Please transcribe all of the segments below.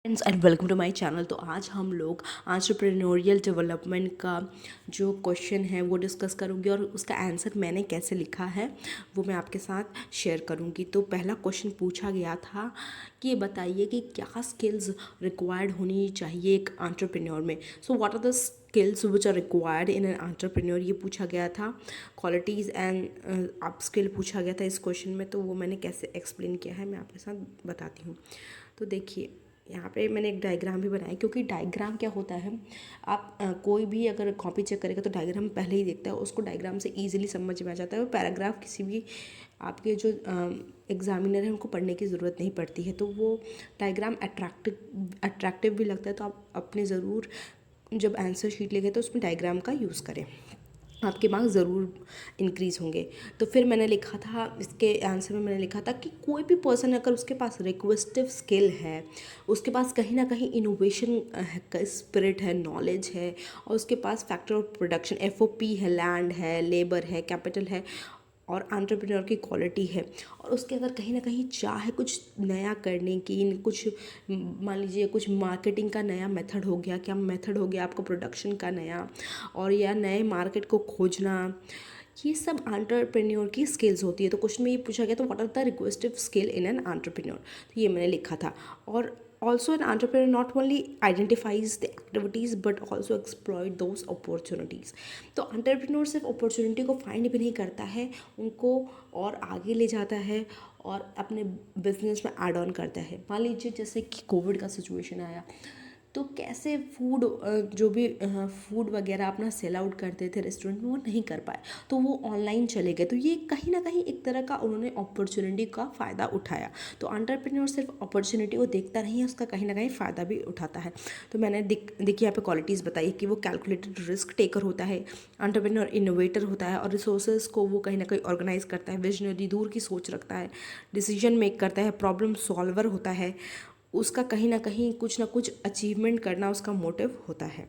Friends and welcome to my channel. तो आज हम लोग एंटरप्रेन्योरियल डेवलपमेंट का जो क्वेश्चन है वो डिस्कस करूंगी और उसका आंसर मैंने कैसे लिखा है वो मैं आपके साथ शेयर करूंगी। तो पहला क्वेश्चन पूछा गया था कि बताइए कि क्या स्किल्स रिक्वायर्ड होनी चाहिए एक एंटरप्रेन्योर में। So what are the skills which are required in an entrepreneur, ये पूछा गया था। क्वालिटीज़ एंड अप स्किल पूछा गया था इस क्वेश्चन में। तो वो मैंने कैसे एक्सप्लेन किया है मैं आपके साथ बताती हूँ। तो देखिए यहाँ पे मैंने एक डायग्राम भी बनाया, क्योंकि डायग्राम क्या होता है, आप कोई भी अगर कॉपी चेक करेगा तो डायग्राम पहले ही देखता है, उसको डायग्राम से इजीली समझ में आ जाता है। वो पैराग्राफ किसी भी आपके जो एग्जामिनर है उनको पढ़ने की ज़रूरत नहीं पड़ती है। तो वो डायग्राम अट्रैक्टिव भी लगता है। तो आप अपने ज़रूर जब आंसर शीट लिखे तो उसमें डायग्राम का यूज़ करें, आपके मार्क्स ज़रूर इंक्रीज़ होंगे। तो फिर मैंने लिखा था, इसके आंसर में मैंने लिखा था कि कोई भी पर्सन अगर उसके पास रिक्वेस्टिव स्किल है, उसके पास कहीं ना कहीं इनोवेशन का स्पिरिट है, नॉलेज है, और उसके पास फैक्टर ऑफ प्रोडक्शन FOP है, लैंड है, लेबर है, कैपिटल है और एंटरप्रेन्योर की क्वालिटी है, और उसके अंदर कहीं ना कहीं चाह है कुछ नया करने की, कुछ मान लीजिए कुछ मार्केटिंग का नया मेथड हो गया, क्या मेथड हो गया आपको प्रोडक्शन का नया, और या नए मार्केट को खोजना, ये सब एंटरप्रेन्योर की स्किल्स होती है। तो क्वेश्चन में ये पूछा गया तो what are the requisite skill in an entrepreneur, तो ये मैंने लिखा था। और also an entrepreneur not only identifies the activities but also exploit those opportunities। तो entrepreneur सिर्फ अपॉर्चुनिटी को फाइंड भी नहीं करता है, उनको और आगे ले जाता है और अपने बिजनेस में ऐड ऑन करता है। मान लीजिए जैसे कि कोविड का सिचुएशन आया, तो कैसे फूड जो भी फूड वगैरह अपना सेल आउट करते थे रेस्टोरेंट में, वो नहीं कर पाए, तो वो ऑनलाइन चले गए। तो ये कहीं ना कहीं एक तरह का उन्होंने अपॉर्चुनिटी का फ़ायदा उठाया। तो एंटरप्रेन्योर सिर्फ अपॉर्चुनिटी को देखता नहीं है, उसका कहीं ना कहीं फ़ायदा भी उठाता है। तो मैंने देखिए यहाँ पे क्वालिटीज़ बताई कि वो कैलकुलेटेड रिस्क टेकर होता है, एंटरप्रेन्योर इनोवेटर होता है, और रिसोर्सेज को वो कहीं ना कहीं ऑर्गेनाइज करता है, विजनरी दूर की सोच रखता है, डिसीजन मेक करता है, प्रॉब्लम सॉल्वर होता है, उसका कहीं ना कुछ अचीवमेंट करना उसका मोटिव होता है।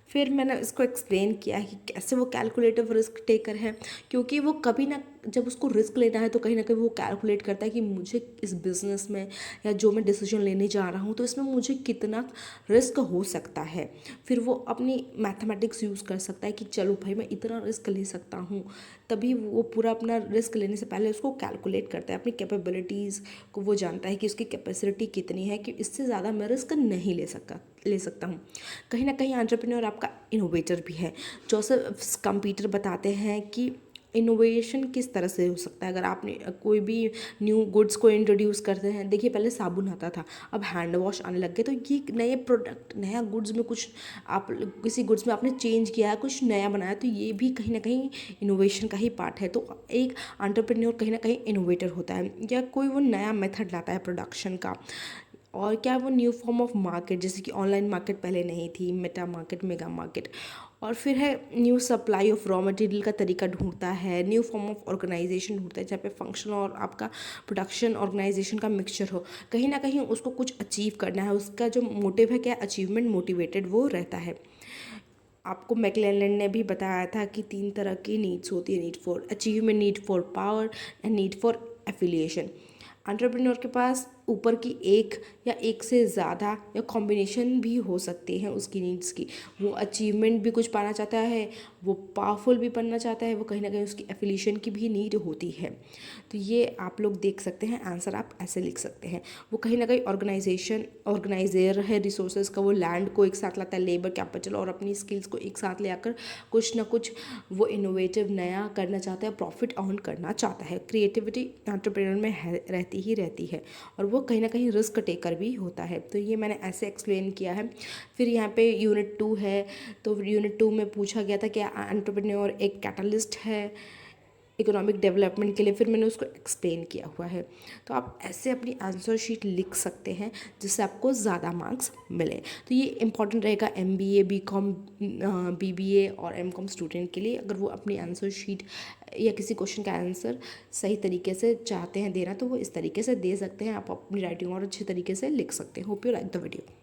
फिर मैंने इसको एक्सप्लेन किया है कि कैसे वो कैलकुलेटिव रिस्क टेकर है, क्योंकि वो कभी ना, जब उसको रिस्क लेना है तो कहीं ना कहीं वो कैलकुलेट करता है कि मुझे इस बिज़नेस में या जो मैं डिसीजन लेने जा रहा हूँ तो इसमें मुझे कितना रिस्क हो सकता है। फिर वो अपनी मैथमेटिक्स यूज़ कर सकता है कि चलो भाई मैं इतना रिस्क ले सकता हूँ, तभी वो पूरा अपना रिस्क लेने से पहले उसको कैलकुलेट करता है, अपनी कैपेबिलिटीज़ को वो जानता है कि उसकी कैपेसिटी कितनी है, कि इससे ज़्यादा मैं रिस्क नहीं ले सकता हूँ। कहीं ना कहीं एंटरप्रेन्योर आपका इनोवेटर भी है। जोसेफ कंपीटर बताते हैं कि इनोवेशन किस तरह से हो सकता है। अगर आपने कोई भी न्यू गुड्स को इंट्रोड्यूस करते हैं, देखिए पहले साबुन आता था, अब हैंड वॉश आने लग गए, तो ये नए प्रोडक्ट, नया गुड्स में कुछ आप किसी गुड्स में आपने चेंज किया है, कुछ नया बनाया, तो ये भी कहीं ना कहीं इनोवेशन का ही पार्ट है। तो एक एंटरप्रेन्योर कहीं ना कहीं इनोवेटर होता है, या कोई वो नया मेथड लाता है प्रोडक्शन का, और क्या वो न्यू फॉर्म ऑफ मार्केट, जैसे कि ऑनलाइन मार्केट पहले नहीं थी, मेटा मार्केट, मेगा मार्केट, और फिर है new supply of raw material का तरीका ढूंढता है, न्यू फॉर्म ऑफ ऑर्गेनाइजेशन ढूंढता है जहाँ पे फंक्शन और आपका प्रोडक्शन ऑर्गेनाइजेशन का मिक्सचर हो। कहीं ना कहीं उसको कुछ अचीव करना है, उसका जो मोटिव है क्या, अचीवमेंट मोटिवेटेड वो रहता है। आपको मैकलेलन ने भी बताया था कि 3 तरह की नीड्स होती है, need for achievement, need for power and need for affiliation. Entrepreneur के पास ऊपर की एक या एक से ज़्यादा या कॉम्बिनेशन भी हो सकती हैं उसकी नीड्स की। वो अचीवमेंट भी कुछ पाना चाहता है, वो पावरफुल भी बनना चाहता है, वो कहीं ना कहीं उसकी एफिलिएशन की भी नीड होती है। तो ये आप लोग देख सकते हैं, आंसर आप ऐसे लिख सकते हैं। वो कहीं ना कहीं ऑर्गेनाइजर है रिसोर्सेज का, वो लैंड को एक साथ लाता है, लेबर, कैपिटल और अपनी स्किल्स को एक साथ ले आकर कुछ ना कुछ वो इनोवेटिव नया करना चाहता है, प्रॉफिट अर्न करना चाहता है। क्रिएटिविटी एंटरप्रेन्योर में रहती है, और वो कहीं ना कहीं रिस्क टेकर भी होता है। तो ये मैंने ऐसे एक्सप्लेन किया है। फिर यहाँ पे यूनिट 2 है, तो यूनिट 2 में पूछा गया था कि एंटरप्रेन्योर एक कैटलिस्ट है इकोनॉमिक डेवलपमेंट के लिए, फिर मैंने उसको एक्सप्लेन किया हुआ है। तो आप ऐसे अपनी आंसर शीट लिख सकते हैं जिससे आपको ज़्यादा मार्क्स मिले। तो ये इंपॉर्टेंट रहेगा MBA, BCom, BBA और MCom स्टूडेंट के लिए। अगर वो अपनी आंसर शीट या किसी क्वेश्चन का आंसर सही तरीके से चाहते हैं देना, तो वो इस तरीके से दे सकते हैं। आप अपनी राइटिंग और अच्छे तरीके से लिख सकते हैं। Hope you like the video.